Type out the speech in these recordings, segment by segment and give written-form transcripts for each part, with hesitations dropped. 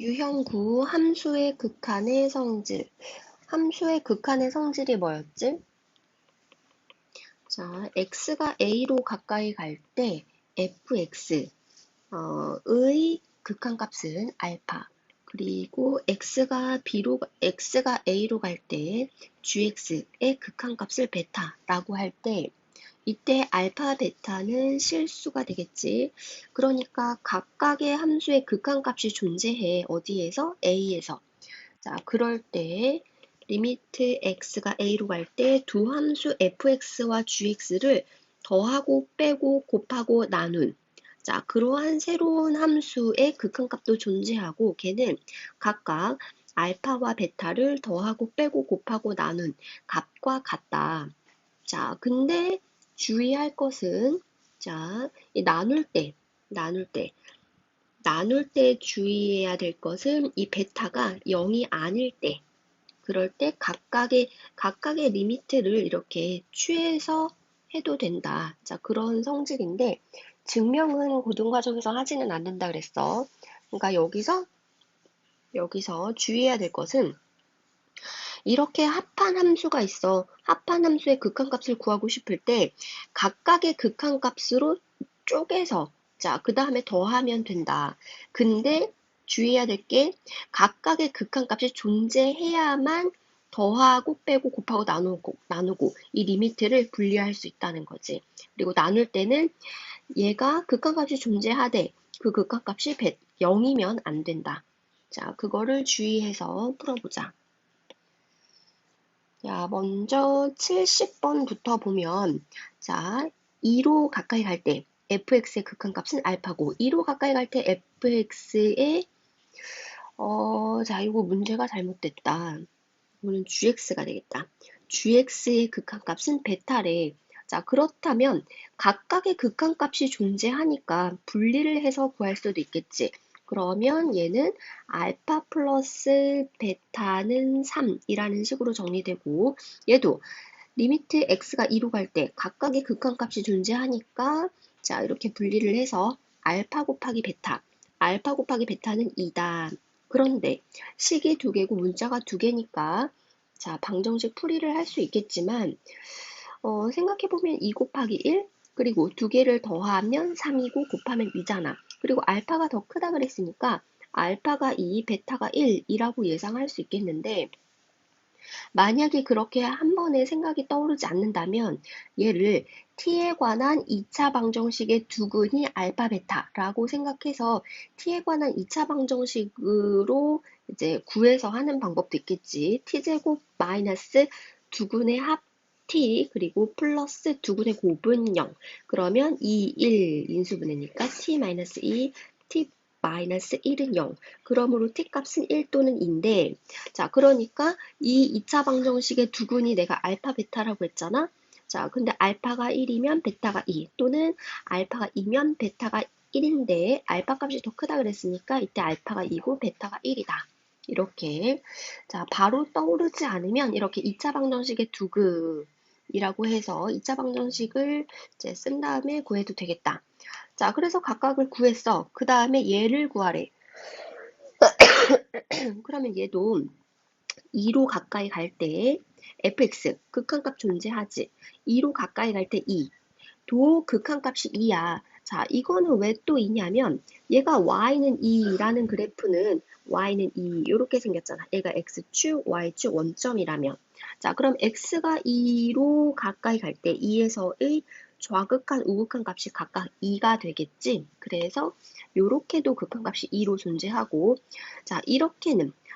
유형 9 함수의 극한의 성질. 함수의 극한의 성질이 뭐였지? 자, x가 a로 가까이 갈 때 fx 의 극한값은 알파. 그리고 x가 a로 갈 때 gx의 극한값을 베타라고 할 때 이때 알파, 베타는 실수가 되겠지. 그러니까 각각의 함수의 극한값이 존재해. 어디에서? A에서. 자, 그럴 때 리미트 x가 a로 갈 때 두 함수 fx와 gx를 더하고 빼고 곱하고 나눈 자, 그러한 새로운 함수의 극한값도 존재하고 걔는 각각 알파와 베타를 더하고 빼고 곱하고 나눈 값과 같다. 자, 근데 주의할 것은 자, 이 나눌 때 주의해야 될 것은 이 베타가 0이 아닐 때 그럴 때 각각의 리미트를 이렇게 취해서 해도 된다. 자, 그런 성질인데 증명은 고등과정에서 하지는 않는다 그랬어. 그러니까 여기서 주의해야 될 것은 이렇게 합한 함수가 있어. 합한 함수의 극한값을 구하고 싶을 때 각각의 극한값으로 쪼개서 자, 그 다음에 더하면 된다. 근데 주의해야 될 게 각각의 극한값이 존재해야만 더하고 빼고 곱하고 나누고 이 리미트를 분리할 수 있다는 거지. 그리고 나눌 때는 얘가 극한값이 존재하되 그 극한값이 0이면 안 된다. 자, 그거를 주의해서 풀어보자. 자, 먼저 70번부터 보면, 자, 2로 가까이 갈 때, fx의 극한값은 알파고, 2로 가까이 갈 때 fx의, 자, 이거 문제가 잘못됐다. 이거는 gx가 되겠다. gx의 극한값은 베타래. 자, 그렇다면 각각의 극한값이 존재하니까 분리를 해서 구할 수도 있겠지. 그러면 얘는 알파 플러스 베타는 3이라는 식으로 정리되고 얘도 리미트 x가 2로 갈 때 각각의 극한값이 존재하니까 자, 이렇게 분리를 해서 알파 곱하기 베타는 2다. 그런데 식이 두 개고 문자가 두 개니까 자, 방정식 풀이를 할 수 있겠지만 생각해보면 2 곱하기 1 그리고 두 개를 더하면 3이고 곱하면 2잖아. 그리고 알파가 더 크다 그랬으니까 알파가 2, 베타가 1이라고 예상할 수 있겠는데 만약에 그렇게 한 번에 생각이 떠오르지 않는다면 얘를 t에 관한 2차 방정식의 두근이 알파 베타라고 생각해서 t에 관한 2차 방정식으로 이제 구해서 하는 방법도 있겠지. t제곱 마이너스 두근의 합 t 그리고 플러스 두근의 곱은 0 그러면 2, 1 인수분해니까 t 마이너스 2 t 마이너스 1은 0 그러므로 t 값은 1 또는 2인데 자, 그러니까 이 2차 방정식의 두근이 내가 알파, 베타라고 했잖아. 자, 근데 알파가 1이면 베타가 2 또는 알파가 2면 베타가 1인데 알파 값이 더 크다 그랬으니까 이때 알파가 2고 베타가 1이다. 이렇게 자, 바로 떠오르지 않으면 이렇게 2차 방정식의 두근이라고 해서 2차 방정식을 이제 쓴 다음에 구해도 되겠다. 자, 그래서 각각을 구했어. 그 다음에 얘를 구하래. 그러면 얘도 2로 가까이 갈 때 fx 극한값 존재하지. 2로 가까이 갈 때 2. 도 극한값이 2야. 자, 이거는 왜 또 2냐면 얘가 y는 2라는 그래프는 y는 2 이렇게 생겼잖아. 얘가 x축, y축 원점이라면. 자, 그럼 x가 2로 가까이 갈 때 2에서의 좌극한, 우극한 값이 각각 2가 되겠지. 그래서 요렇게도 극한값이 2로 존재하고 자,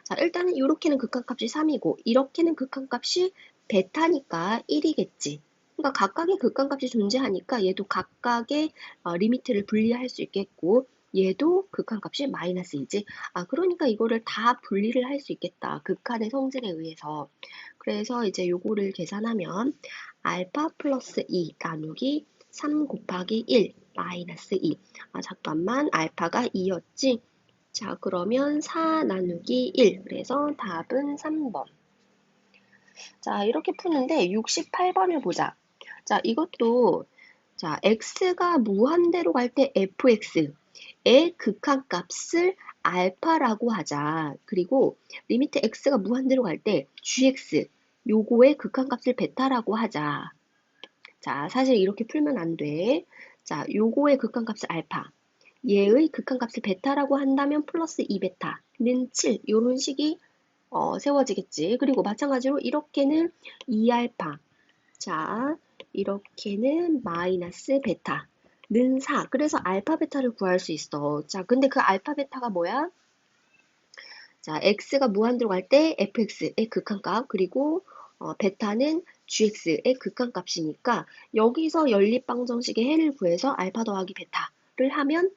자, 일단은 이렇게는 극한값이 3이고 이렇게는 극한값이 베타니까 1이겠지. 그러니까 각각의 극한값이 존재하니까 얘도 각각의 리미트를 분리할 수 있겠고 얘도 극한값이 마이너스이지. 아, 그러니까 이거를 다 분리를 할 수 있겠다. 극한의 성질에 의해서. 그래서 이제 요거를 계산하면 알파 플러스 2 나누기 3 곱하기 1 마이너스 2. 아, 잠깐만. 알파가 2였지? 자, 그러면 4 나누기 1. 그래서 답은 3번. 자, 이렇게 푸는데 68번을 보자. 자, 이것도 자, x가 무한대로 갈 때 fx의 극한값을 알파라고 하자. 그리고 리미트 x가 무한대로 갈 때 gx 요거의 극한값을 베타라고 하자. 자, 사실 이렇게 풀면 안 돼. 자, 요거의 극한값을 알파, 얘의 극한값을 베타라고 한다면 플러스 2베타는 7, 요런 식이 세워지겠지. 그리고 마찬가지로 이렇게는 2알파, 자, 이렇게는 마이너스 베타는 4. 그래서 알파 베타를 구할 수 있어. 자, 근데 그 알파 베타가 뭐야? 자, x가 무한대로 갈 때 fx의 극한값, 그리고 베타는 gx의 극한값이니까 여기서 연립방정식의 해를 구해서 알파 더하기 베타를 하면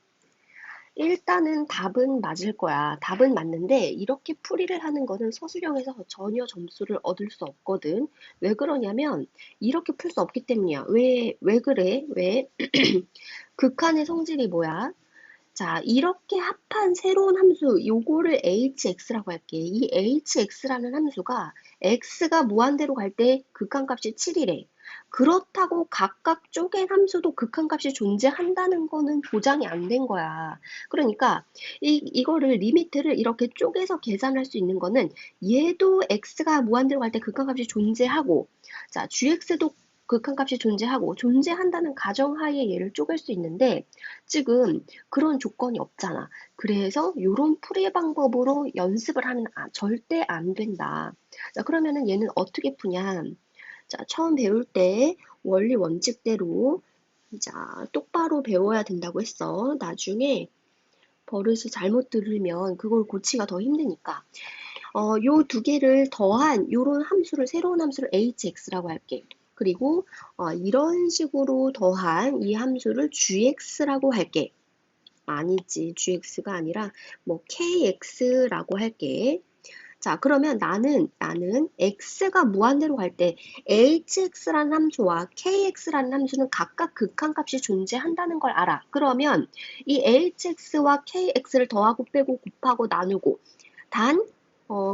일단은 답은 맞을 거야. 답은 맞는데 이렇게 풀이를 하는 거는 서술형에서 전혀 점수를 얻을 수 없거든. 왜 그러냐면 이렇게 풀 수 없기 때문이야. 왜 그래? 왜? 극한의 성질이 뭐야? 자, 이렇게 합한 새로운 함수, 요거를 hx라고 할게. 이 hx라는 함수가 x가 무한대로 갈 때 극한값이 7이래. 그렇다고 각각 쪼갠 함수도 극한값이 존재한다는 거는 보장이 안 된 거야. 그러니까 이거를 리미트를 이렇게 쪼개서 계산할 수 있는 거는 얘도 x가 무한대로 갈 때 극한값이 존재하고, 자, gx도 극한값이 존재하고, 존재한다는 가정하에 얘를 쪼갤 수 있는데 지금 그런 조건이 없잖아. 그래서 이런 풀이 방법으로 연습을 하면 절대 안 된다. 자, 그러면은 얘는 어떻게 푸냐? 자, 처음 배울 때 원리 원칙대로 자, 똑바로 배워야 된다고 했어. 나중에 버릇을 잘못 들으면 그걸 고치기가 더 힘드니까. 요 두 개를 더한 요런 함수를, 새로운 함수를 hx라고 할게. 그리고 이런 식으로 더한 이 함수를 gx라고 할게. 아니지, gx가 아니라 뭐 kx라고 할게. 자, 그러면 나는 x가 무한대로 갈 때 hx라는 함수와 kx라는 함수는 각각 극한값이 존재한다는 걸 알아. 그러면 이 hx와 kx를 더하고 빼고 곱하고 나누고 단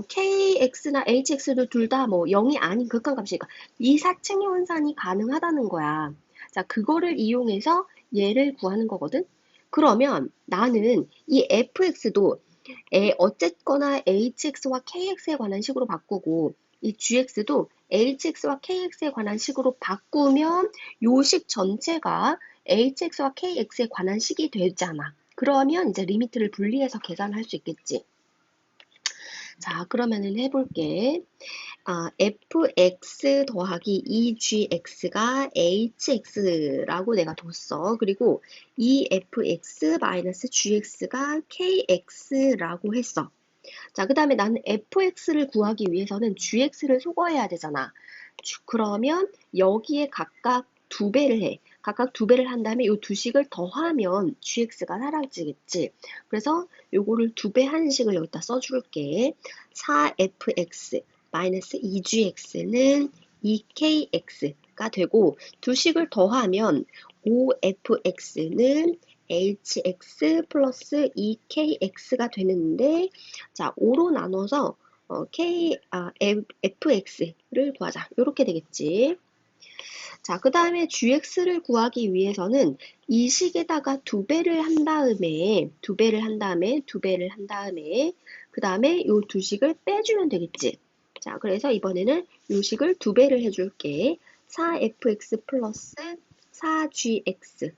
kx나 hx도 둘 다 뭐 0이 아닌 극한값이니까 이 사층의 환산이 가능하다는 거야. 자, 그거를 이용해서 얘를 구하는 거거든. 그러면 나는 이 fx도 어쨌거나 hx와 kx에 관한 식으로 바꾸고 이 gx도 hx와 kx에 관한 식으로 바꾸면 요 식 전체가 hx와 kx에 관한 식이 되잖아. 그러면 이제 리미트를 분리해서 계산할 수 있겠지. 자, 그러면은 해볼게. fx 더하기 2gx가 hx라고 내가 뒀어. 그리고 2fx 마이너스 gx가 kx라고 했어. 자, 그 다음에 나는 fx를 구하기 위해서는 gx를 소거해야 되잖아. 그러면 여기에 각각 두 배를 해. 각각 두 배를 한 다음에 이 두 식을 더하면 gx가 사라지겠지. 그래서 요거를 두 배 한 식을 여기다 써줄게. 4fx 마이너스 2gx는 2kx가 되고 두 식을 더하면 5fx는 hx 플러스 2kx가 되는데 자, 5로 나눠서 fx를 구하자. 이렇게 되겠지. 자, 그 다음에 gx를 구하기 위해서는 이 식에다가 두 배를 한 다음에 그 다음에 이 두 식을 빼주면 되겠지. 자, 그래서 이번에는 이 식을 두 배를 해줄게. 4fx 플러스 4gx.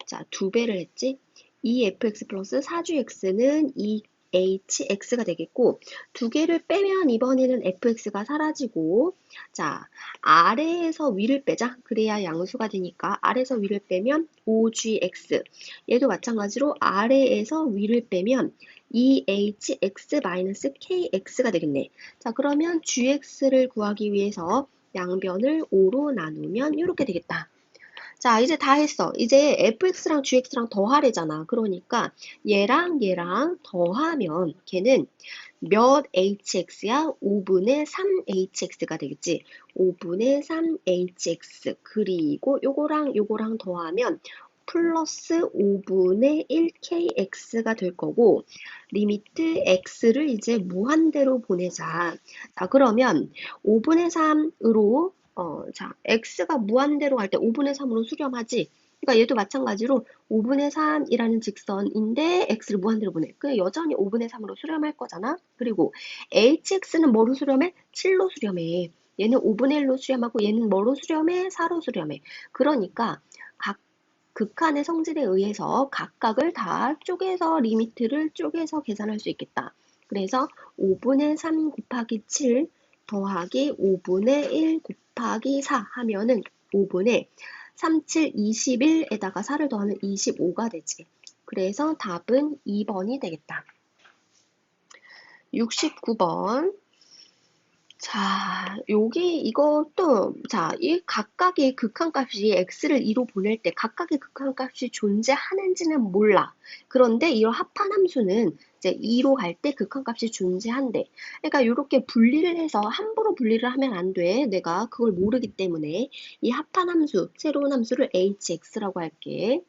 자, 두 배를 했지. 2fx 플러스 4gx는 2hx가 되겠고, 두 개를 빼면 이번에는 fx가 사라지고, 자, 아래에서 위를 빼자. 그래야 양수가 되니까 아래에서 위를 빼면 5gx. 얘도 마찬가지로 아래에서 위를 빼면 2hx-kx가 되겠네. 자, 그러면 gx를 구하기 위해서 양변을 5로 나누면 이렇게 되겠다. 자, 이제 다 했어. 이제 fx랑 gx랑 더하래잖아. 그러니까 얘랑 더하면 걔는 몇 hx야? 5분의 3hx가 되겠지. 5분의 3hx. 그리고 요거랑 더하면 플러스 5분의 1kx가 될 거고 리미트 x를 이제 무한대로 보내자. 자, 그러면 5분의 3으로 자, x가 무한대로 갈 때 5분의 3으로 수렴하지. 그러니까 얘도 마찬가지로 5분의 3이라는 직선인데 x를 무한대로 보내. 그 여전히 5분의 3으로 수렴할 거잖아. 그리고 hx는 뭐로 수렴해? 7로 수렴해. 얘는 5분의 1로 수렴하고 얘는 뭐로 수렴해? 4로 수렴해. 그러니까 각 극한의 성질에 의해서 각각을 다 쪼개서 리미트를 쪼개서 계산할 수 있겠다. 그래서 5분의 3 곱하기 7 더하기 5분의 1 곱하기 4 하면은 5분의 3, 7, 21에다가 4를 더하면 25가 되지. 그래서 답은 2번이 되겠다. 69번. 자, 이것도, 자, 이 각각의 극한값이 x를 2로 보낼 때 각각의 극한값이 존재하는지는 몰라. 그런데 이 합한 함수는 이제 2로 갈 때 극한값이 존재한대. 그러니까 이렇게 분리를 해서 함부로 분리를 하면 안 돼. 내가 그걸 모르기 때문에 이 합한 함수, 새로운 함수를 hx라고 할게.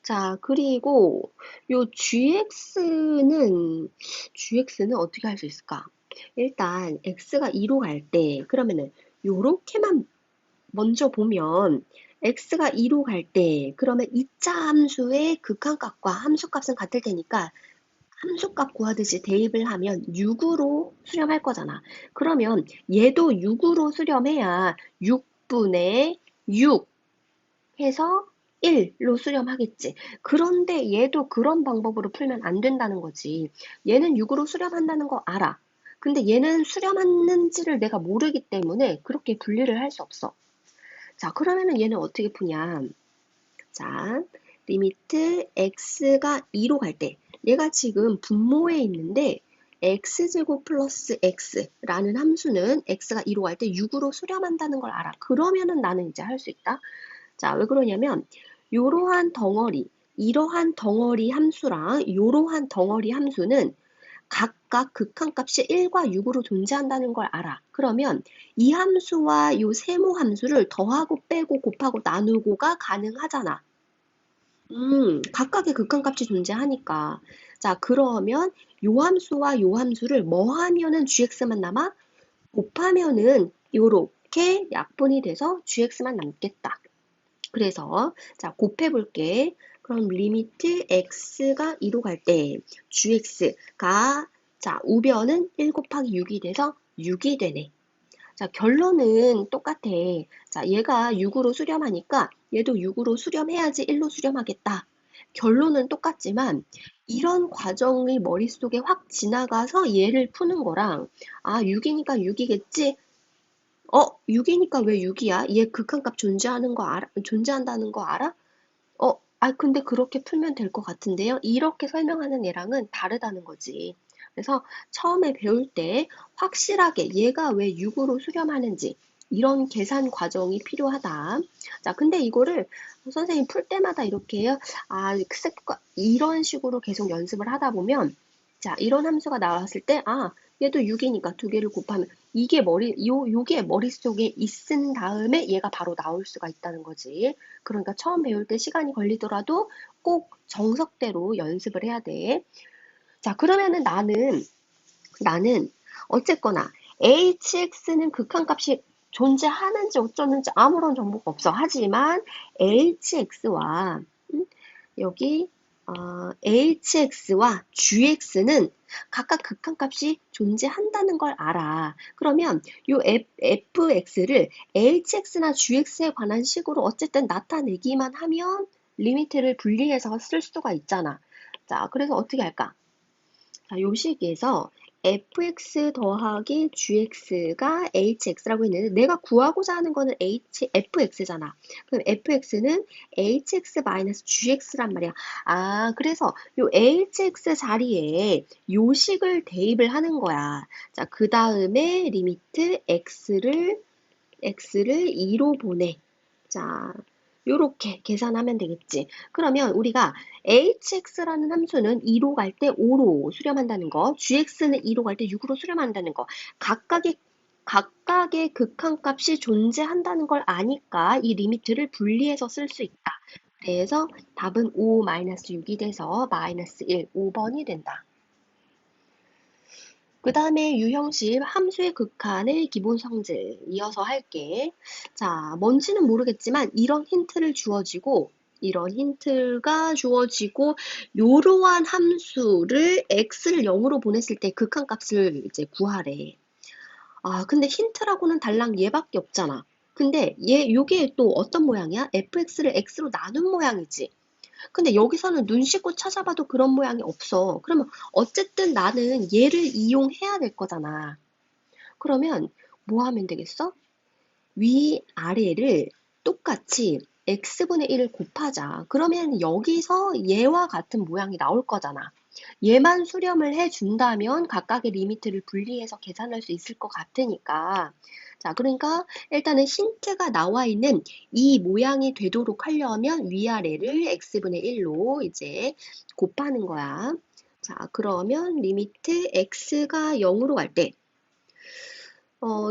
자, 그리고 요 gx는 어떻게 할 수 있을까? 일단 x가 2로 갈 때 그러면은 요렇게만 먼저 보면 x가 2로 갈 때 그러면 2차 함수의 극한값과 함수값은 같을 테니까 함수값 구하듯이 대입을 하면 6으로 수렴할 거잖아. 그러면 얘도 6으로 수렴해야 6분의 6 해서 1로 수렴하겠지. 그런데 얘도 그런 방법으로 풀면 안 된다는 거지. 얘는 6으로 수렴한다는 거 알아. 근데 얘는 수렴하는지를 내가 모르기 때문에 그렇게 분리를 할 수 없어. 자, 그러면은 얘는 어떻게 푸냐? 자, 리미트 x가 2로 갈 때, 얘가 지금 분모에 있는데 x제곱 플러스 x라는 함수는 x가 2로 갈 때 6으로 수렴한다는 걸 알아. 그러면은 나는 이제 할 수 있다. 자, 왜 그러냐면 이러한 덩어리 함수랑 요러한 덩어리 함수는 각각 극한값이 1과 6으로 존재한다는 걸 알아. 그러면 이 함수와 요 세모 함수를 더하고 빼고 곱하고 나누고가 가능하잖아. 각각의 극한값이 존재하니까. 자, 그러면 요 함수와 요 함수를 뭐 하면은 gx만 남아? 곱하면은 요렇게 약분이 돼서 gx만 남겠다. 그래서 자 곱해 볼게. 그럼 리미트 x가 2로 갈 때 gx가 자 우변은 1 곱하기 6이 돼서 6이 되네. 자 결론은 똑같아. 자 얘가 6으로 수렴하니까 얘도 6으로 수렴해야지 1로 수렴하겠다. 결론은 똑같지만 이런 과정이 머릿속에 확 지나가서 얘를 푸는 거랑 6이니까 6이겠지? 6이니까 왜 6이야? 얘 극한값 존재한다는 거 알아? 근데 그렇게 풀면 될 것 같은데요? 이렇게 설명하는 얘랑은 다르다는 거지. 그래서 처음에 배울 때 확실하게 얘가 왜 6으로 수렴하는지 이런 계산 과정이 필요하다. 자, 근데 이거를 선생님 풀 때마다 이렇게 해요. 이런 식으로 계속 연습을 하다 보면 자, 이런 함수가 나왔을 때 얘도 6이니까 두 개를 곱하면 요게 머릿속에 있은 다음에 얘가 바로 나올 수가 있다는 거지. 그러니까 처음 배울 때 시간이 걸리더라도 꼭 정석대로 연습을 해야 돼. 자, 그러면은 나는 어쨌거나 hx는 극한값이 존재하는지 어쩌는지 아무런 정보가 없어. 하지만 hx와 여기 hx와 gx는 각각 극한값이 존재한다는 걸 알아. 그러면 요 fx를 hx나 gx에 관한 식으로 어쨌든 나타내기만 하면 리미트를 분리해서 쓸 수가 있잖아. 자, 그래서 어떻게 할까? 자, 요 식에서 fx 더하기 gx가 hx라고 했는데 내가 구하고자 하는 거는 fx잖아. 그럼 fx는 hx-gx란 말이야. 그래서 요 hx 자리에 요 식을 대입을 하는 거야. 자, 그 다음에 리미트 x를 2로 보내. 자, 요렇게 계산하면 되겠지. 그러면 우리가 hx라는 함수는 2로 갈 때 5로 수렴한다는 거, gx는 2로 갈 때 6으로 수렴한다는 거, 각각의 극한값이 존재한다는 걸 아니까 이 리미트를 분리해서 쓸 수 있다. 그래서 답은 5-6이 돼서 -1, 5번이 된다. 그 다음에 유형식 함수의 극한의 기본 성질 이어서 할게. 자, 뭔지는 모르겠지만 이런 힌트가 주어지고 요러한 함수를 x를 0으로 보냈을 때 극한값을 이제 구하래. 아, 근데 힌트라고는 달랑 얘밖에 없잖아. 근데 요게 또 어떤 모양이야? fx를 x로 나눈 모양이지. 근데 여기서는 눈 씻고 찾아봐도 그런 모양이 없어. 그러면 어쨌든 나는 얘를 이용해야 될 거잖아. 그러면 뭐 하면 되겠어? 위아래를 똑같이 x분의 1을 곱하자. 그러면 여기서 얘와 같은 모양이 나올 거잖아. 얘만 수렴을 해준다면 각각의 리미트를 분리해서 계산할 수 있을 것 같으니까. 자, 그러니까 일단은 힌트가 나와 있는 이 모양이 되도록 하려면 위아래를 x분의 1로 이제 곱하는 거야. 자, 그러면 리미트 x가 0으로 갈 때,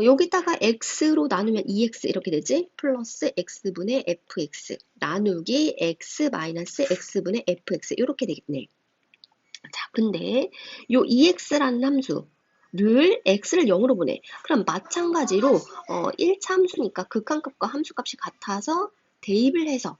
여기다가 x로 나누면 2x 이렇게 되지? 플러스 x분의 fx 나누기 x 마이너스 x분의 fx 이렇게 되겠네. 자, 근데 요 2x라는 함수를 x를 0으로 보내. 그럼 마찬가지로 1차 함수니까 극한값과 함수값이 같아서 대입을 해서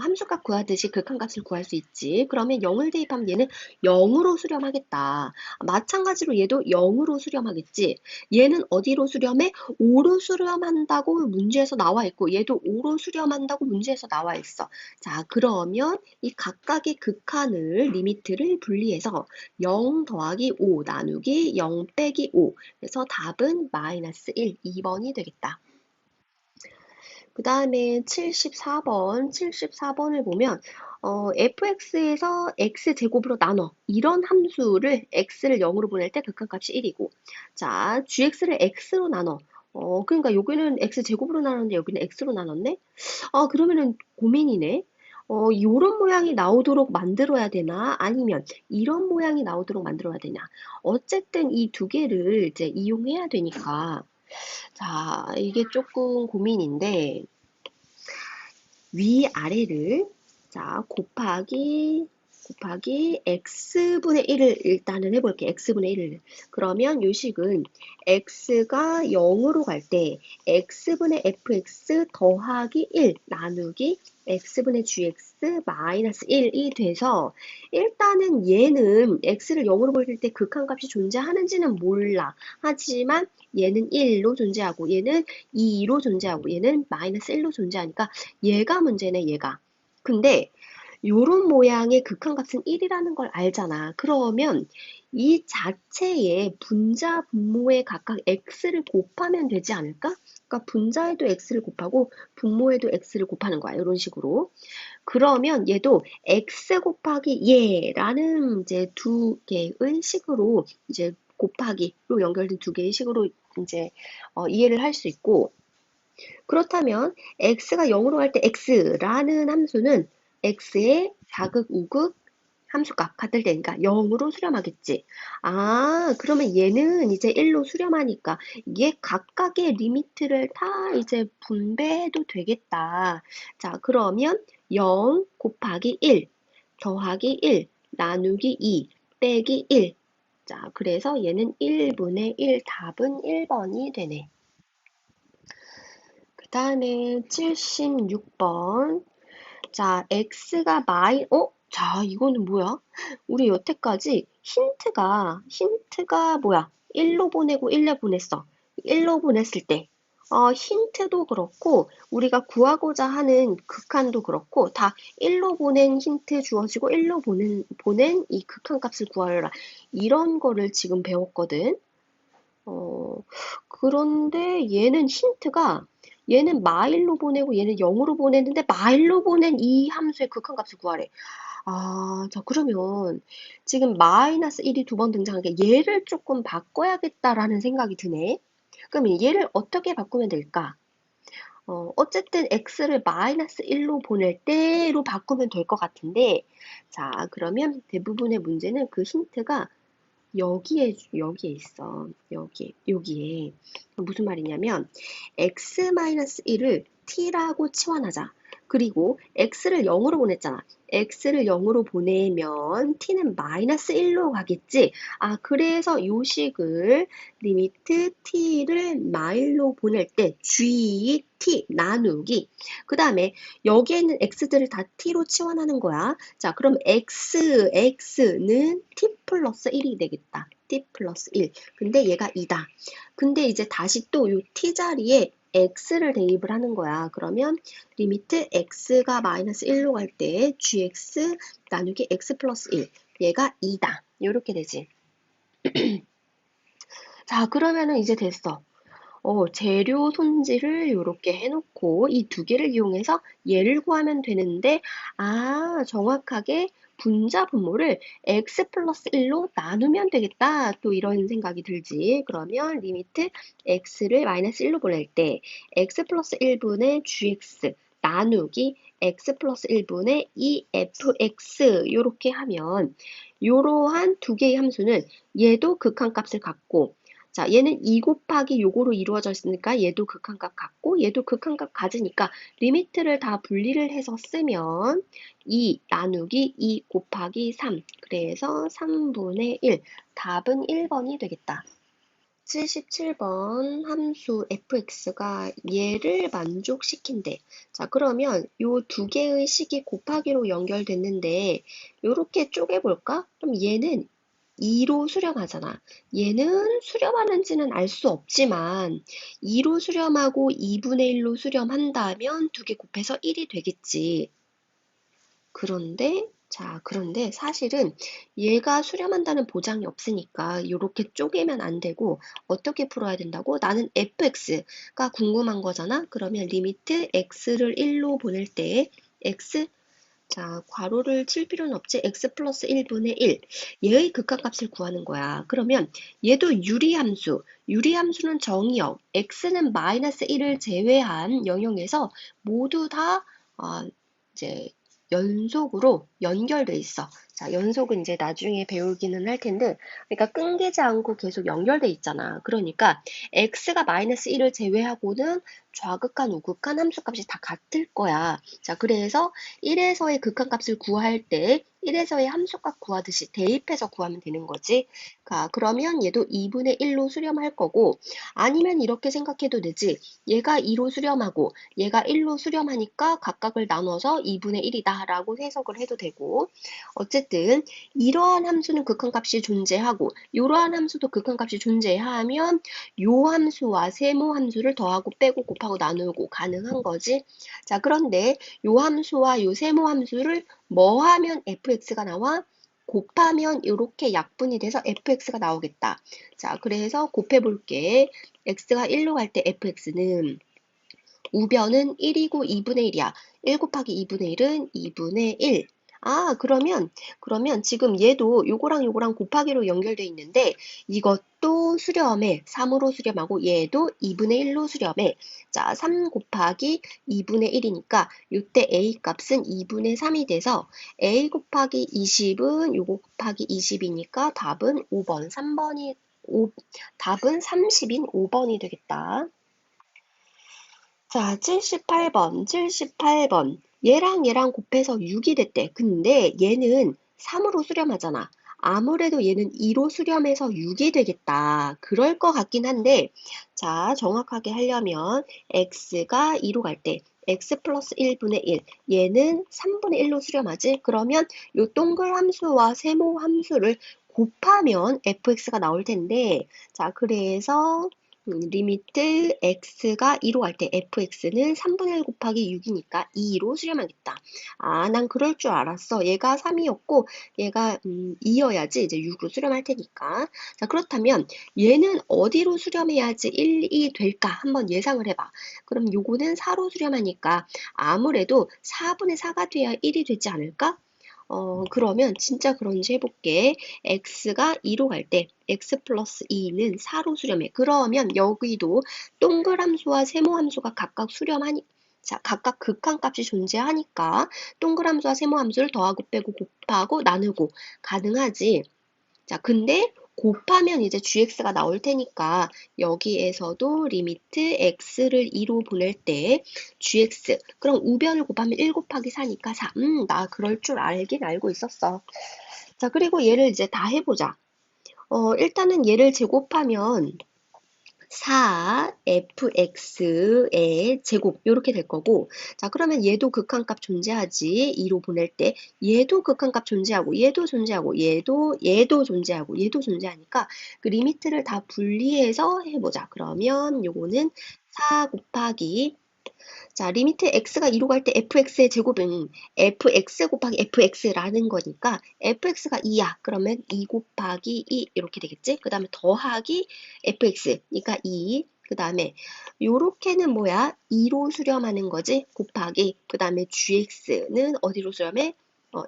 함수값 구하듯이 극한값을 구할 수 있지. 그러면 0을 대입하면 얘는 0으로 수렴하겠다. 마찬가지로 얘도 0으로 수렴하겠지. 얘는 어디로 수렴해? 5로 수렴한다고 문제에서 나와 있고 얘도 5로 수렴한다고 문제에서 나와 있어. 자, 그러면 이 각각의 극한을 리미트를 분리해서 0 더하기 5 나누기 0 빼기 5. 그래서 답은 마이너스 1, 2번이 되겠다. 그 다음에 74번을 보면 fx에서 x제곱으로 나눠 이런 함수를 x를 0으로 보낼 때 극한값이 1이고 자 gx를 x로 나눠 그러니까 여기는 x제곱으로 나눴는데 여기는 x로 나눴네? 아 그러면은 고민이네. 요런 모양이 나오도록 만들어야 되나? 아니면 이런 모양이 나오도록 만들어야 되나? 어쨌든 이 두 개를 이제 이용해야 되니까 자 이게 조금 고민인데 위아래를 자 곱하기 x분의 1을 일단은 해볼게. x분의 1을. 그러면 요식은 x가 0으로 갈 때 x분의 fx 더하기 1 나누기 x분의 gx 마이너스 1이 돼서 일단은 얘는 x를 0으로 볼 때 극한값이 존재하는지는 몰라. 하지만 얘는 1로 존재하고 얘는 2로 존재하고 얘는 마이너스 1로 존재하니까 얘가 문제네 얘가. 근데 요런 모양의 극한값은 1이라는 걸 알잖아. 그러면 이 자체의 분자, 분모에 각각 x를 곱하면 되지 않을까? 그러니까 분자에도 x를 곱하고 분모에도 x를 곱하는 거야. 이런 식으로. 그러면 얘도 x 곱하기 얘라는 이제 두 개의 식으로 이제 곱하기로 연결된 두 개의 식으로 이제 이해를 할 수 있고 그렇다면 x가 0으로 갈 때 x라는 함수는 x의 좌극, 우극 함수값 같을 때니까 0으로 수렴하겠지. 아, 그러면 얘는 이제 1로 수렴하니까 얘 각각의 리미트를 다 이제 분배해도 되겠다. 자, 그러면 0 곱하기 1 더하기 1 나누기 2 빼기 1. 자, 그래서 얘는 1분의 1 답은 1번이 되네. 그 다음에 76번. 자, x가 자, 이거는 뭐야? 우리 여태까지 힌트가 뭐야? 1로 보내고 1로 보냈어. 1로 보냈을 때. 힌트도 그렇고, 우리가 구하고자 하는 극한도 그렇고, 다 1로 보낸 힌트 주어지고, 1로 보낸 이 극한 값을 구하라. 이런 거를 지금 배웠거든. 어, 그런데 얘는 마일로 보내고 얘는 0으로 보냈는데 마일로 보낸 이 함수의 극한값을 구하래. 아, 자, 그러면 지금 마이너스 1이 두 번 등장한 게 얘를 조금 바꿔야겠다라는 생각이 드네. 그러면 얘를 어떻게 바꾸면 될까? 어쨌든 x를 마이너스 1로 보낼 때로 바꾸면 될 것 같은데, 자, 그러면 대부분의 문제는 그 힌트가 여기에 있어. 여기에. 무슨 말이냐면, x-1을 t라고 치환하자. 그리고 x를 0으로 보냈잖아. x를 0으로 보내면 t는 마이너스 1로 가겠지. 아, 그래서 요 식을 리미트 t를 마일로 보낼 때 g t 나누기. 그 다음에 여기에 있는 x들을 다 t로 치환하는 거야. 자, 그럼 x는 t 플러스 1이 되겠다. t 플러스 1. 근데 얘가 2다. 근데 이제 다시 또 요 t 자리에 x를 대입을 하는 거야. 그러면 리미트 x가 마이너스 1로 갈 때 gx 나누기 x 플러스 1. 얘가 2다. 이렇게 되지. 자, 그러면은 이제 됐어. 재료 손질을 이렇게 해놓고 이 두 개를 이용해서 얘를 구하면 되는데, 아, 정확하게 분자 분모를 x 플러스 1로 나누면 되겠다. 또 이런 생각이 들지. 그러면 리미트 x를 마이너스 1로 보낼 때 x 플러스 1분의 gx 나누기 x 플러스 1분의 2fx 이렇게 하면 이러한 두 개의 함수는 얘도 극한값을 갖고, 자, 얘는 2 곱하기 요거로 이루어져 있으니까 얘도 극한값 같고 얘도 극한값 가지니까 리미트를 다 분리를 해서 쓰면 2 나누기 2 곱하기 3. 그래서 3분의 1. 답은 1번이 되겠다. 77번 함수 fx가 얘를 만족시킨대. 자, 그러면 요 두 개의 식이 곱하기로 연결됐는데 요렇게 쪼개볼까? 그럼 얘는 2로 수렴하잖아. 얘는 수렴하는지는 알 수 없지만 2로 수렴하고 2분의 1로 수렴한다면 두 개 곱해서 1이 되겠지. 그런데 사실은 얘가 수렴한다는 보장이 없으니까 이렇게 쪼개면 안 되고 어떻게 풀어야 된다고? 나는 fx가 궁금한 거잖아. 그러면 리미트 x를 1로 보낼 때 x, 자, 괄호를 칠 필요는 없지. x 플러스 1분의 1. 얘의 극한값을 구하는 거야. 그러면 얘도 유리함수. 유리함수는 정의역. x는 마이너스 1을 제외한 영역에서 모두 다 이제 연속으로 연결돼 있어. 자, 연속은 이제 나중에 배우기는 할 텐데, 그러니까 끊기지 않고 계속 연결돼 있잖아. 그러니까 x가 마이너스 1을 제외하고는 좌극한, 우극한 함수값이 다 같을 거야. 자, 그래서 1에서의 극한값을 구할 때 1에서의 함수값 구하듯이 대입해서 구하면 되는 거지. 자, 그러면 얘도 2분의 1로 수렴할 거고, 아니면 이렇게 생각해도 되지. 얘가 2로 수렴하고 얘가 1로 수렴하니까 각각을 나눠서 2분의 1이다 라고 해석을 해도 되고, 어쨌든 이러한 함수는 극한값이 존재하고 이러한 함수도 극한값이 존재하면 요 함수와 세모 함수를 더하고 빼고 곱하고 나누고 가능한 거지. 자, 그런데 요 함수와 요 세모 함수를 뭐 하면 fx가 나와? 곱하면 이렇게 약분이 돼서 fx가 나오겠다. 자, 그래서 곱해볼게. x가 1로 갈 때 fx는 우변은 1이고 2분의 1이야. 1 곱하기 2분의 1은 2분의 1. 아, 그러면 지금 얘도 요거랑 곱하기로 연결돼 있는데 이것도 수렴해. 3으로 수렴하고 얘도 2분의 1로 수렴해. 자, 3 곱하기 2분의 1이니까 이때 a 값은 2분의 3이 돼서 a 곱하기 20은 요거 곱하기 20이니까 답은 5번, 3번이 답은 30인 5번이 되겠다. 자, 78번. 얘랑 곱해서 6이 됐대. 근데 얘는 3으로 수렴하잖아. 아무래도 얘는 2로 수렴해서 6이 되겠다. 그럴 것 같긴 한데, 자, 정확하게 하려면 x가 2로 갈 때, x 플러스 1분의 1, 얘는 3분의 1로 수렴하지? 그러면 요 동글 함수와 세모 함수를 곱하면 fx가 나올 텐데, 자, 그래서 리미트 x가 2로 갈 때 fx는 3분의 1 곱하기 6이니까 2로 수렴하겠다. 아, 난 그럴 줄 알았어. 얘가 3이었고 얘가 2여야지 이제 6으로 수렴할 테니까. 자, 그렇다면 얘는 어디로 수렴해야지 1이 될까? 한번 예상을 해봐. 그럼 요거는 4로 수렴하니까 아무래도 4분의 4가 돼야 1이 되지 않을까? 그러면 진짜 그런지 해볼게. x가 2로 갈 때 x 플러스 2는 4로 수렴해. 그러면 여기도 동그함수와 세모함수가 각각 수렴하니, 자, 각각 극한값이 존재하니까 동그함수와 세모함수를 더하고 빼고 곱하고 나누고 가능하지. 자, 근데 곱하면 이제 gx가 나올 테니까 여기에서도 리미트 x를 2로 보낼 때 gx 그럼 우변을 곱하면 1 곱하기 4니까 4. 나 그럴 줄 알긴 알고 있었어. 자, 그리고 얘를 이제 다 해보자. 일단은 얘를 제곱하면 4fx의 제곱 이렇게 될 거고, 자, 그러면 얘도 극한값 존재하지. 2로 보낼 때 얘도 극한값 존재하고 얘도 존재하고 얘도 존재하고 얘도 존재하니까 그 리미트를 다 분리해서 해보자. 그러면 요거는 4 곱하기, 자, 리미트 x가 2로 갈 때 fx의 제곱은 fx 곱하기 fx라는 거니까 fx가 2야. 그러면 2 곱하기 2 이렇게 되겠지? 그 다음에 더하기 fx, 그러니까 2. 그 다음에 요렇게는 뭐야? 2로 수렴하는 거지? 곱하기. 그 다음에 gx는 어디로 수렴해?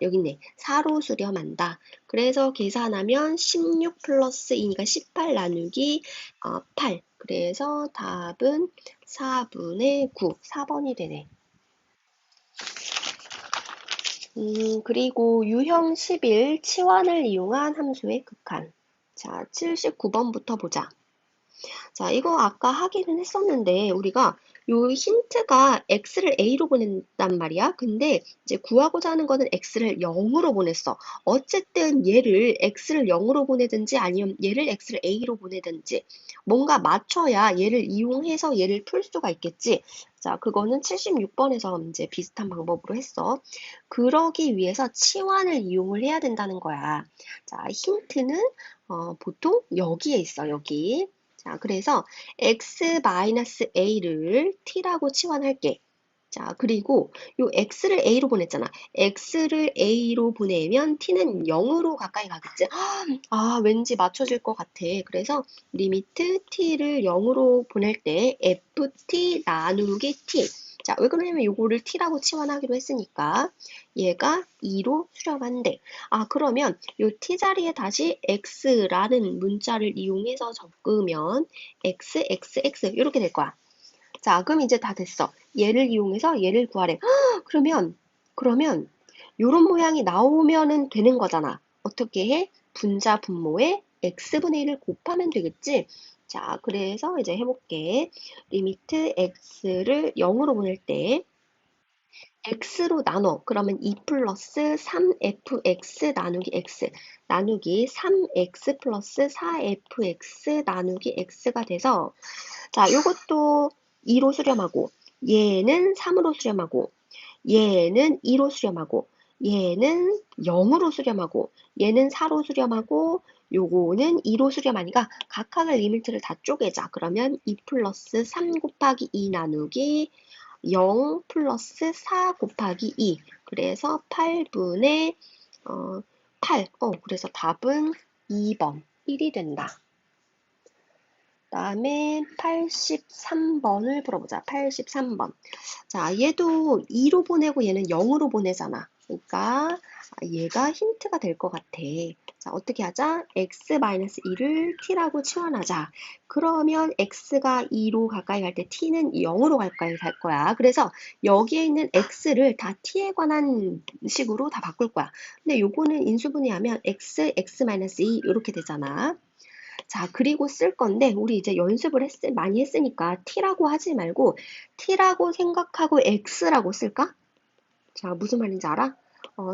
여기 있네. 4로 수렴한다. 그래서 계산하면 16 플러스 2니까 18 나누기 8. 그래서 답은 4분의 9, 4번이 되네. 그리고 유형 11, 치환을 이용한 함수의 극한. 자, 79번부터 보자. 자, 이거 아까 하기는 했었는데 우리가 요 힌트가 x를 a로 보낸단 말이야. 근데 이제 구하고자 하는 거는 x를 0으로 보냈어. 어쨌든 얘를 x를 0으로 보내든지 아니면 얘를 x를 a로 보내든지 뭔가 맞춰야 얘를 이용해서 얘를 풀 수가 있겠지. 자, 그거는 76번에서 이제 비슷한 방법으로 했어. 그러기 위해서 치환을 이용을 해야 된다는 거야. 자, 힌트는 보통 여기에 있어, 여기. 자, 그래서 x-a를 t라고 치환할게. 자, 그리고 요 x를 a로 보냈잖아. x를 a로 보내면 t는 0으로 가까이 가겠지. 아, 왠지 맞춰질 것 같아. 그래서 리미트 t를 0으로 보낼 때 ft 나누기 t. 자, 왜 그러냐면 요거를 t라고 치환하기로 했으니까 얘가 2로 수렴한대. 아, 그러면 요 t 자리에 다시 x라는 문자를 이용해서 적으면 x, x, x 이렇게 될 거야. 자, 그럼 이제 다 됐어. 얘를 이용해서 얘를 구하래. 그러면 요런 모양이 나오면은 되는 거잖아. 어떻게 해? 분자 분모에 x분의 1을 곱하면 되겠지? 자, 그래서 이제 해볼게. 리미트 x를 0으로 보낼 때 x로 나눠. 그러면 2 플러스 3fx 나누기 x 나누기 3x 플러스 4fx 나누기 x가 돼서, 자, 요것도 2로 수렴하고 얘는 3으로 수렴하고 얘는 2로 수렴하고 얘는 0으로 수렴하고 얘는 4로 수렴하고 요거는 2로 수렴하니까 각각의 리미트를 다 쪼개자. 그러면 2 플러스 3 곱하기 2 나누기 0 플러스 4 곱하기 2. 그래서 8분의 8. 그래서 답은 2번. 1이 된다. 다음에 83번을 풀어보자. 83번. 자, 얘도 2로 보내고 얘는 0으로 보내잖아. 그러니까 얘가 힌트가 될 것 같아. 자, 어떻게 하자? x-2를 t라고 치환하자. 그러면 x가 2로 가까이 갈 때 t는 0으로 가까이 갈 거야. 그래서 여기에 있는 x를 다 t에 관한 식으로 다 바꿀 거야. 근데 요거는 인수분해하면 x, x-2 이렇게 되잖아. 자, 그리고 쓸 건데 우리 이제 연습을 많이 했으니까 t라고 하지 말고 t라고 생각하고 x라고 쓸까? 자, 무슨 말인지 알아?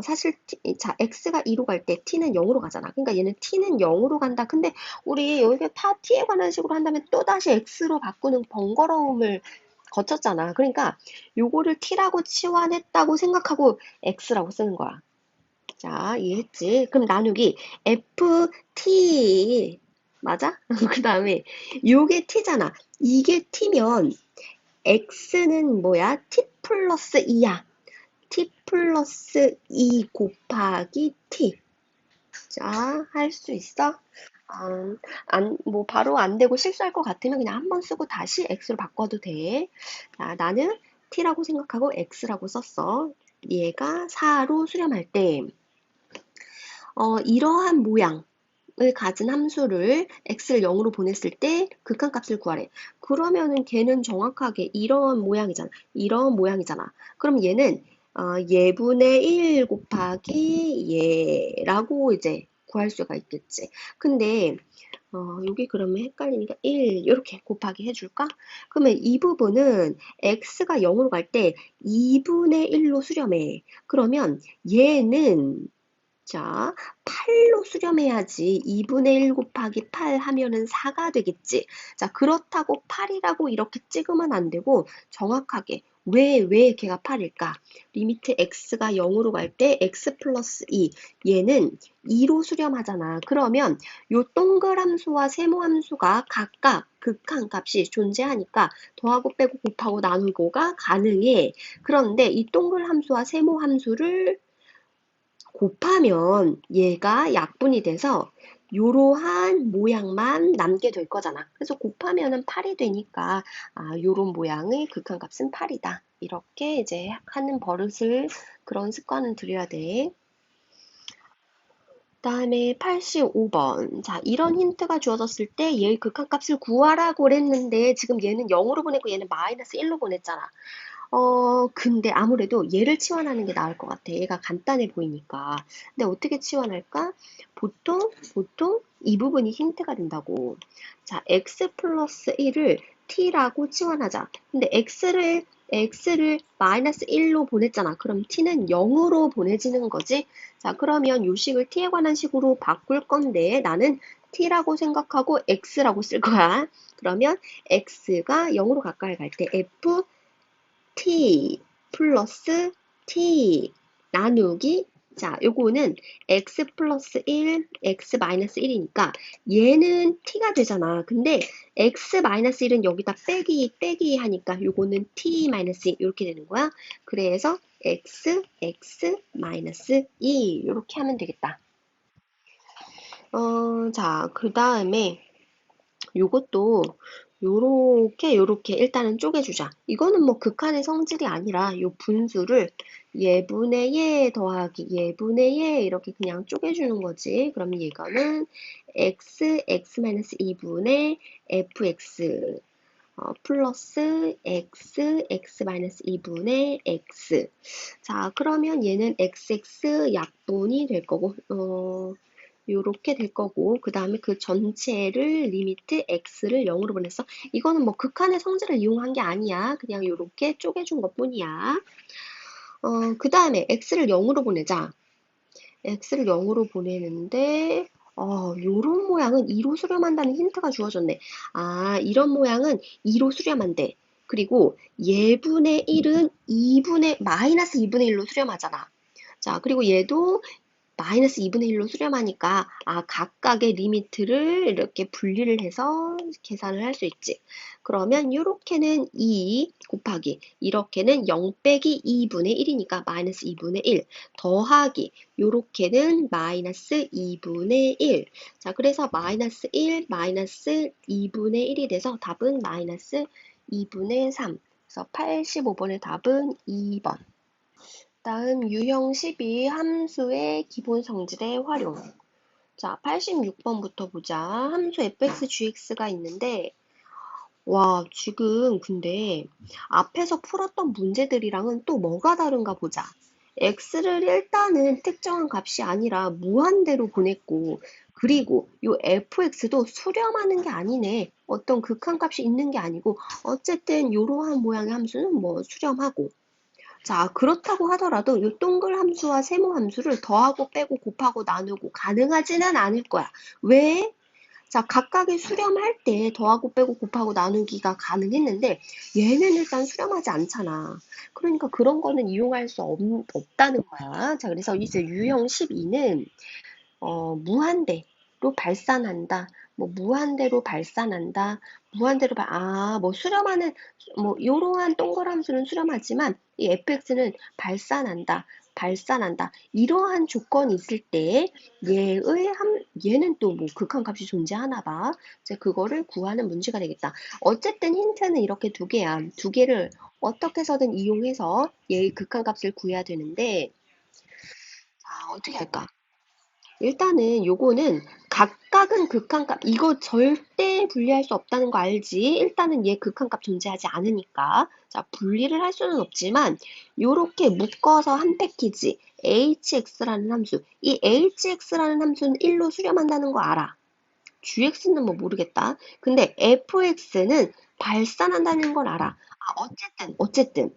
사실 자, x가 2로 갈 때 t는 0으로 가잖아. 그러니까 얘는 t는 0으로 간다. 근데 우리 여기 다 t에 관한 식으로 한다면 또다시 x로 바꾸는 번거로움을 거쳤잖아. 그러니까 요거를 t라고 치환했다고 생각하고 x라고 쓰는 거야. 자, 이해했지? 그럼 나누기 ft 맞아? 그 다음에 요게 t잖아. 이게 t면 x는 뭐야? t 플러스 2야. t 플러스 2 곱하기 t. 자, 할 수 있어? 뭐 바로 안 되고 실수할 것 같으면 그냥 한 번 쓰고 다시 x로 바꿔도 돼. 자, 나는 t라고 생각하고 x라고 썼어. 얘가 4로 수렴할 때 이러한 모양을 가진 함수를 x를 0으로 보냈을 때 극한값을 구하래. 그러면은 걔는 정확하게 이런 모양이잖아. 이런 모양이잖아. 그럼 얘는 얘분의 1 곱하기 얘라고 이제 구할 수가 있겠지. 근데 여기 그러면 헷갈리니까 1 이렇게 곱하기 해줄까? 그러면 이 부분은 x가 0으로 갈 때 2분의 1로 수렴해. 그러면 얘는 자, 8로 수렴해야지 2분의 1 곱하기 8 하면은 4가 되겠지. 자, 그렇다고 8이라고 이렇게 찍으면 안 되고 정확하게 왜 걔가 8일까? 리미트 x가 0으로 갈 때 x 플러스 2 얘는 2로 수렴하잖아. 그러면 요 동그함수와 세모함수가 각각 극한값이 존재하니까 더하고 빼고 곱하고 나누고가 가능해. 그런데 이 동글함수와 세모함수를 곱하면 얘가 약분이 돼서 요러한 모양만 남게 될 거잖아. 그래서 곱하면은 8이 되니까 요런 모양의 극한값은 8이다. 이렇게 이제 하는 버릇을 그런 습관을 들여야 돼. 다음에 85번. 자, 이런 힌트가 주어졌을 때 얘의 극한값을 구하라고 그랬는데 지금 얘는 0으로 보내고 얘는 마이너스 1로 보냈잖아. 근데 아무래도 얘를 치환하는 게 나을 것 같아. 얘가 간단해 보이니까. 근데 어떻게 치환할까? 보통 이 부분이 힌트가 된다고. 자, x 플러스 1을 t라고 치환하자. 근데 x를 마이너스 1로 보냈잖아. 그럼 t는 0으로 보내지는 거지. 자, 그러면 요 식을 t에 관한 식으로 바꿀 건데 나는 t라고 생각하고 x라고 쓸 거야. 그러면 x가 0으로 가까이 갈 때 f t 플러스 t 나누기 자, 요거는 x 플러스 1, x 마이너스 1이니까 얘는 t가 되잖아. 근데 x 마이너스 1은 여기다 빼기 하니까 요거는 t 마이너스 2 이렇게 되는 거야. 그래서 x 마이너스 2 이렇게 하면 되겠다. 자, 그 다음에 요것도 요렇게 일단은 쪼개주자. 이거는 뭐 극한의 성질이 아니라 요 분수를 예분의 예 더하기 예분의 예 이렇게 그냥 쪼개주는 거지. 그러면 이거는 x 2분의 fx 플러스 x 2분의 x. 자, 그러면 얘는 xx 약분이 될 거고, 요렇게 될 거고, 그 다음에 그 전체를 리미트 x를 0으로 보냈어. 이거는 뭐 극한의 성질을 이용한 게 아니야. 그냥 요렇게 쪼개준 것 뿐이야. 그 다음에 x를 0으로 보내자. x를 0으로 보내는데, 요런 모양은 2로 수렴한다는 힌트가 주어졌네. 이런 모양은 2로 수렴한대. 그리고 예분의 1은 마이너스 2분의 1로 수렴하잖아. 자, 그리고 얘도 마이너스 2분의 1로 수렴하니까 각각의 리미트를 이렇게 분리를 해서 계산을 할 수 있지. 그러면 이렇게는 2 곱하기 이렇게는 0 빼기 2분의 1이니까 마이너스 2분의 1 더하기 요렇게는 마이너스 2분의 1. 자, 그래서 마이너스 1 마이너스 2분의 1이 돼서 답은 마이너스 2분의 3. 그래서 85번의 답은 2번. 다음 유형 12 함수의 기본 성질의 활용. 자, 86번부터 보자. 함수 fx,gx가 있는데 와, 지금 근데 앞에서 풀었던 문제들이랑은 또 뭐가 다른가 보자. x를 일단은 특정한 값이 아니라 무한대로 보냈고 그리고 요 fx도 수렴하는 게 아니네. 어떤 극한값이 있는 게 아니고 어쨌든 이러한 모양의 함수는 뭐 수렴하고 자, 그렇다고 하더라도 이 동글 함수와 세모 함수를 더하고 빼고 곱하고 나누고 가능하지는 않을 거야. 왜? 자, 각각의 수렴할 때 더하고 빼고 곱하고 나누기가 가능했는데 얘는 일단 수렴하지 않잖아. 그러니까 그런 거는 이용할 수 없다는 거야. 자, 그래서 이제 유형 12는 무한대로 발산한다. 뭐 무한대로 발산한다. 뭐 수렴하는 뭐 이러한 동그함수는 수렴하지만 이 fx는 발산한다. 이러한 조건이 있을 때 얘는 또 뭐 극한값이 존재하나 봐. 이제 그거를 구하는 문제가 되겠다. 어쨌든 힌트는 이렇게 두 개야. 두 개를 어떻게 해서든 이용해서 얘의 극한값을 구해야 되는데 자, 어떻게 할까? 일단은 요거는 각각은 극한값, 이거 절대 분리할 수 없다는 거 알지? 일단은 얘 극한값 존재하지 않으니까. 자, 분리를 할 수는 없지만, 요렇게 묶어서 한 패키지, hx라는 함수. 이 hx라는 함수는 1로 수렴한다는 거 알아. gx는 뭐 모르겠다. 근데 fx는 발산한다는 걸 알아. 아, 어쨌든.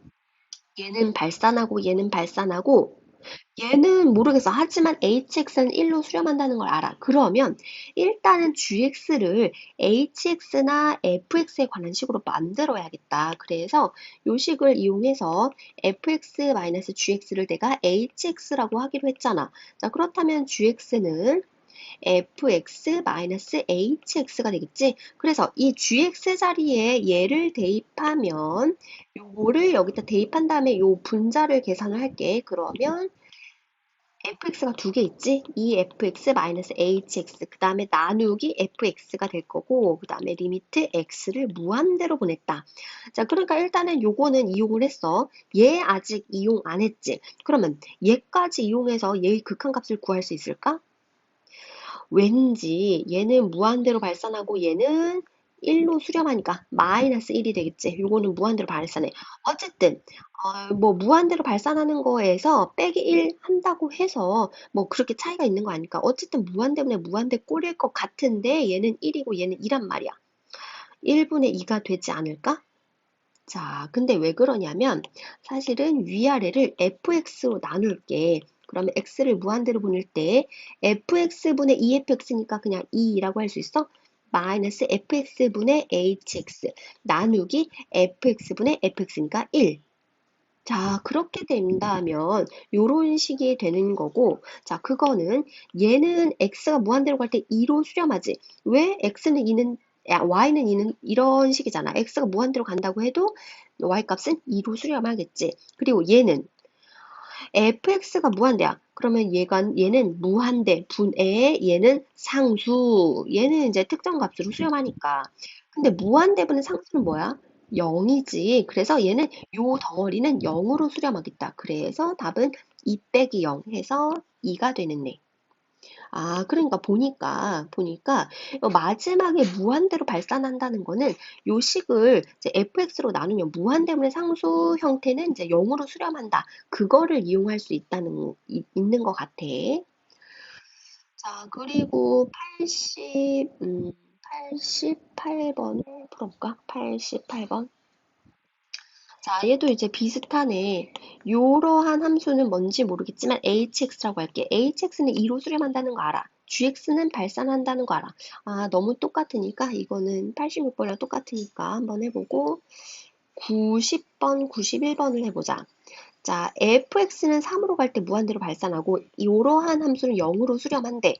얘는 발산하고 얘는 발산하고 얘는 모르겠어. 하지만 hx는 1로 수렴한다는 걸 알아. 그러면 일단은 gx를 hx나 fx에 관한 식으로 만들어야겠다. 그래서 이 식을 이용해서 fx-gx를 내가 hx라고 하기로 했잖아. 자, 그렇다면 gx는 fx-hx가 되겠지? 그래서 이 gx 자리에 얘를 대입하면 요거를 여기다 대입한 다음에 요 분자를 계산을 할게. 그러면 fx가 두 개 있지? 이 fx-hx 그 다음에 나누기 fx가 될 거고 그 다음에 리미트 x를 무한대로 보냈다. 자, 그러니까 일단은 요거는 이용을 했어. 얘 아직 이용 안 했지? 그러면 얘까지 이용해서 얘의 극한값을 구할 수 있을까? 왠지 얘는 무한대로 발산하고 얘는 1로 수렴하니까 마이너스 1이 되겠지. 요거는 무한대로 발산해. 어쨌든 뭐 무한대로 발산하는 거에서 빼기 1 한다고 해서 뭐 그렇게 차이가 있는 거 아닐까. 어쨌든 무한대분의 무한대 꼴일 것 같은데 얘는 1이고 얘는 2란 말이야. 1분의 2가 되지 않을까? 자, 근데 왜 그러냐면 사실은 위아래를 fx로 나눌게. 그러면 x를 무한대로 보낼 때 fx분의 2fx니까 그냥 2라고 할 수 있어? 마이너스 fx분의 hx 나누기 fx분의 fx니까 1. 자, 그렇게 된다면 요런 식이 되는 거고, 자, 그거는 얘는 x가 무한대로 갈 때 2로 수렴하지. 왜 x는 2는 y는 2는 이런 식이잖아. x가 무한대로 간다고 해도 y값은 2로 수렴하겠지. 그리고 얘는 fx가 무한대야. 그러면 얘는 무한대, 분의 얘는 상수. 얘는 이제 특정 값으로 수렴하니까. 근데 무한대분의 상수는 뭐야? 0이지. 그래서 얘는 요 덩어리는 0으로 수렴하겠다. 그래서 답은 2 빼기 0 해서 2가 되는 애. 아, 그러니까 보니까 마지막에 무한대로 발산한다는 거는 요 식을 이제 fx로 나누면 무한대분의 상수 형태는 이제 0으로 수렴한다. 그거를 이용할 수 있는 것 같아. 자, 그리고 88번을 풀어볼까? 88번. 자, 얘도 이제 비슷하네. 요러한 함수는 뭔지 모르겠지만 hx라고 할게. hx는 2로 수렴한다는 거 알아. gx는 발산한다는 거 알아. 아, 너무 똑같으니까 이거는 86번이랑 똑같으니까 한번 해보고 90번, 91번을 해보자. 자, fx는 3으로 갈 때 무한대로 발산하고 이러한 함수는 0으로 수렴한대.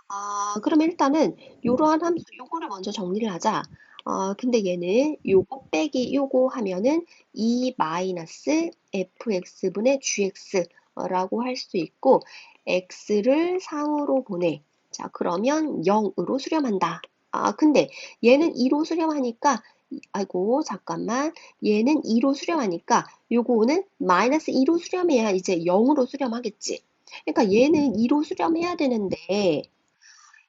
아, 그럼 일단은 요러한 함수 요거를 먼저 정리를 하자. 근데 얘는 요거 빼기 요거 하면은 2 마이너스 fx분의 gx라고 할 수 있고 x를 상으로 보내. 자, 그러면 0으로 수렴한다. 아, 근데 얘는 2로 수렴하니까 아이고, 잠깐만. 얘는 2로 수렴하니까 요거는 마이너스 2로 수렴해야 이제 0으로 수렴하겠지. 그러니까 얘는 2로 수렴해야 되는데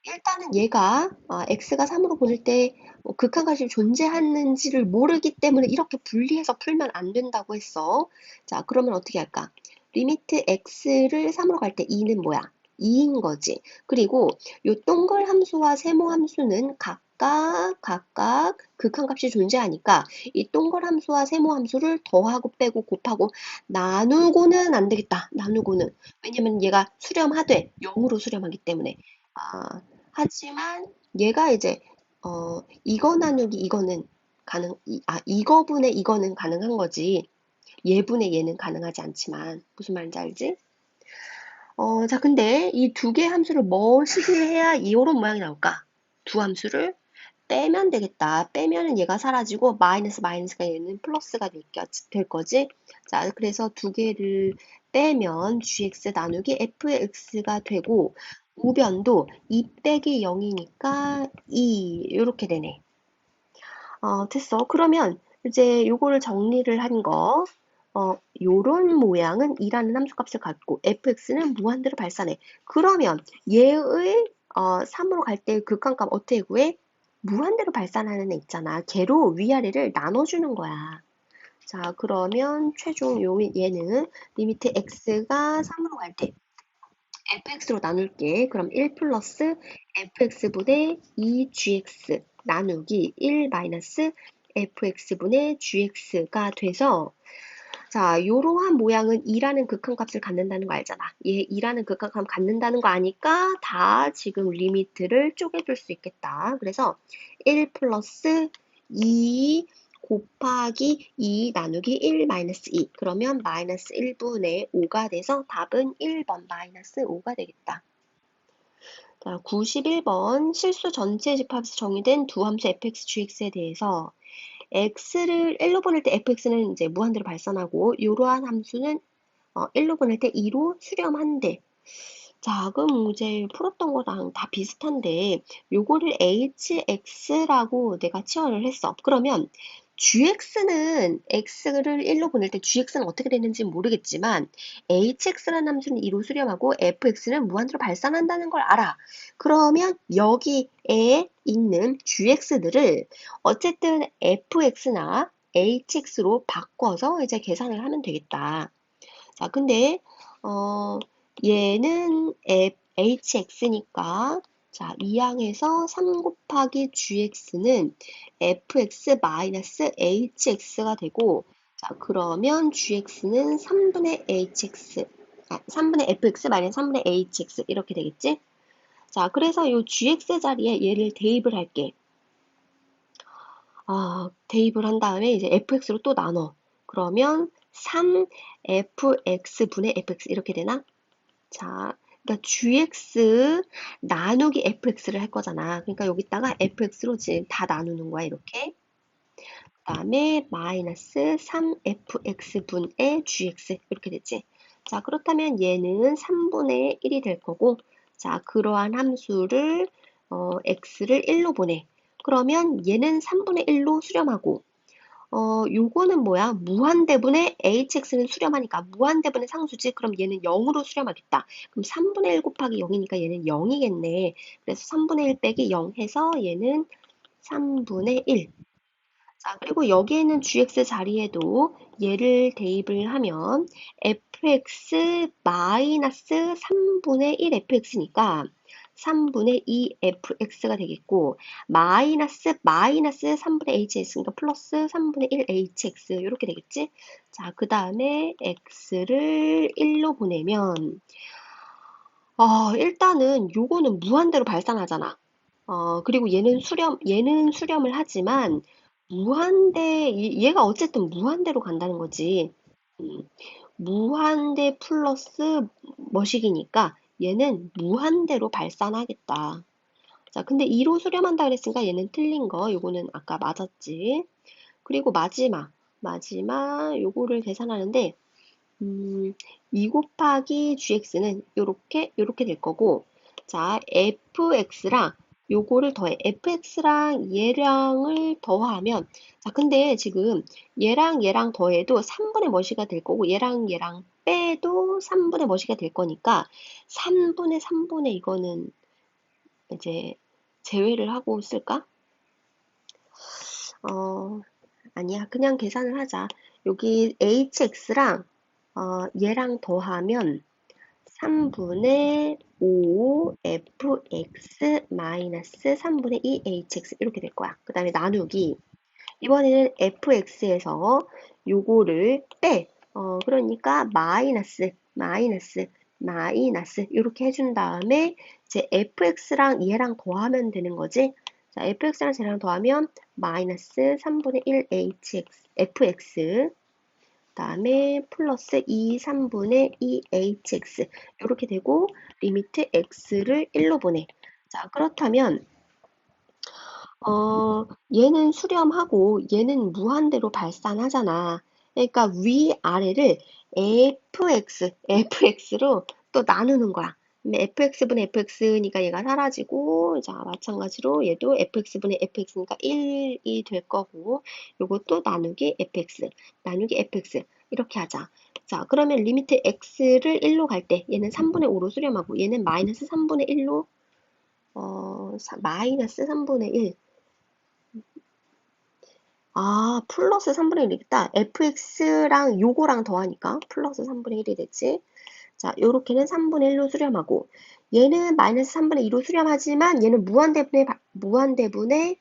일단은 얘가 x가 3으로 보낼 때 극한값이 존재하는지를 모르기 때문에 이렇게 분리해서 풀면 안 된다고 했어. 자, 그러면 어떻게 할까? 리미트 x를 3으로 갈 때 2는 뭐야? 2인 거지. 그리고 요 동글 함수와 세모 함수는 각각 극한값이 존재하니까 이 동글 함수와 세모 함수를 더하고 빼고 곱하고 나누고는 안 되겠다. 나누고는. 왜냐면 얘가 수렴하되 0으로 수렴하기 때문에. 아, 하지만 얘가 이제 이거 나누기 이거는 이거분의 이거는 가능한 거지. 얘분의 얘는 가능하지 않지만 무슨 말인지 알지? 자, 근데 이 두 개의 함수를 뭐식을 해야 이런 모양이 나올까? 두 함수를 빼면 되겠다. 빼면은 얘가 사라지고 마이너스가 얘는 플러스가 될 거지. 자, 그래서 두 개를 빼면 gx 나누기 fx가 되고 우변도 2 빼기 0이니까 2 이렇게 되네. 됐어. 그러면 이제 요거를 정리를 한 거. 요런 모양은 2라는 함수값을 갖고 fx는 무한대로 발산해. 그러면 얘의 3으로 갈 때 극한값 어떻게 구해? 무한대로 발산하는 애 있잖아. 걔로 위아래를 나눠주는 거야. 자, 그러면 최종 얘는 리미트 x가 3으로 갈 때 fx로 나눌게. 그럼 1 플러스 fx분의 2gx 나누기 1 마이너스 fx분의 gx가 돼서 자, 요러한 모양은 2라는 극한값을 갖는다는 거 알잖아. 얘 2라는 극한값 갖는다는 거 아니까 다 지금 리미트를 쪼개줄 수 있겠다. 그래서 1 플러스 2 곱하기 2 나누기 1 마이너스 2. 그러면 마이너스 1분의 5가 돼서 답은 1번 마이너스 5가 되겠다. 자, 91번 실수 전체 집합에서 정의된 두 함수 fx, gx에 대해서 x를 1로 보낼 때 fx는 이제 무한대로 발산하고 이러한 함수는 1로 보낼 때 2로 수렴한대. 자, 그럼 이제 풀었던 거랑 다 비슷한데 요거를 hx라고 내가 치환을 했어. 그러면 gx는 x를 1로 보낼 때 gx는 어떻게 되는지 모르겠지만 hx라는 함수는 2로 수렴하고 fx는 무한대로 발산한다는 걸 알아. 그러면 여기에 있는 gx들을 어쨌든 fx나 hx로 바꿔서 이제 계산을 하면 되겠다. 자, 근데 얘는 hx니까 자, 이항에서 3 곱하기 gx는 fx 마이너스 hx가 되고 자, 그러면 gx는 3분의 hx 3분의 fx 마이너스 3분의 hx 이렇게 되겠지? 자, 그래서 이 gx 자리에 얘를 대입을 할게. 대입을 한 다음에 이제 fx로 또 나눠. 그러면 3fx분의 fx 이렇게 되나? 자, 그러니까 gx 나누기 fx를 할 거잖아. 그러니까 여기다가 fx로 지금 다 나누는 거야, 이렇게. 그 다음에 마이너스 3fx분의 gx 이렇게 됐지. 자, 그렇다면 얘는 3분의 1이 될 거고 자, 그러한 함수를 x를 1로 보내. 그러면 얘는 3분의 1로 수렴하고 요거는 뭐야? 무한대분의 hx는 수렴하니까 무한대분의 상수지? 그럼 얘는 0으로 수렴하겠다. 그럼 3분의 1 곱하기 0이니까 얘는 0이겠네. 그래서 3분의 1 빼기 0 해서 얘는 3분의 1. 자, 그리고 여기에는 gx 자리에도 얘를 대입을 하면 fx 마이너스 3분의 1 fx니까 3분의 2 fx가 되겠고 마이너스 3분의 hx니까 플러스 3분의 1 hx 이렇게 되겠지? 자, 그 다음에 x를 1로 보내면 일단은 요거는 무한대로 발산하잖아. 그리고 얘는 수렴을 하지만 얘가 어쨌든 무한대로 간다는 거지. 음, 무한대 플러스 머식이니까 얘는 무한대로 발산하겠다. 자, 근데 2로 수렴한다 그랬으니까 얘는 틀린 거. 요거는 아까 맞았지. 그리고 마지막 요거를 계산하는데 2 곱하기 gx는 요렇게 될 거고 자, fx랑 요거를 더해. fx랑 얘랑을 더하면 자, 근데 지금 얘랑 더해도 3분의 머시가 될 거고 얘랑 빼도 3분의 머시가 될 거니까 3분의 이거는 이제 제외를 하고 쓸까? 아니야. 그냥 계산을 하자. 여기 hx랑 얘랑 더하면 3분의 5 fx 마이너스 3분의 2 hx 이렇게 될 거야. 그 다음에 나누기. 이번에는 fx에서 요거를 빼. 그러니까 마이너스 이렇게 해준 다음에 이제 fx랑 얘랑 더하면 되는 거지. 자, fx랑 쟤랑 더하면 마이너스 3분의 1 fx 다음에 플러스 3분의 2 hx 이렇게 되고 리미트 x를 1로 보내. 자, 그렇다면 얘는 수렴하고 얘는 무한대로 발산하잖아. 그러니까 위아래를 fx로 또 나누는 거야. fx분의 fx니까 얘가 사라지고, 자, 마찬가지로 얘도 fx분의 fx니까 1이 될 거고, 요것도 나누기 fx. 이렇게 하자. 자, 그러면 리미트 x를 1로 갈 때 얘는 3분의 5로 수렴하고 얘는 마이너스 3분의 1로 마이너스 3분의 1. 아, 플러스 3분의 1이겠다. fx랑 요거랑 더하니까 플러스 3분의 1이 됐지. 자, 요렇게는 3분의 1로 수렴하고 얘는 마이너스 3분의 2로 수렴하지만 얘는 무한대분의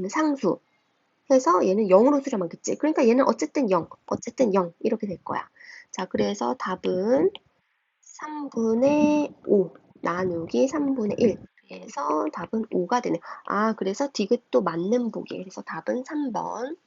상수 해서 얘는 0으로 수렴하겠지. 그러니까 얘는 어쨌든 0, 어쨌든 0 이렇게 될 거야. 자, 그래서 답은 3분의 5 나누기 3분의 1. 그래서 답은 5가 되네. 아, 그래서 디귿도 맞는 보기. 그래서 답은 3번.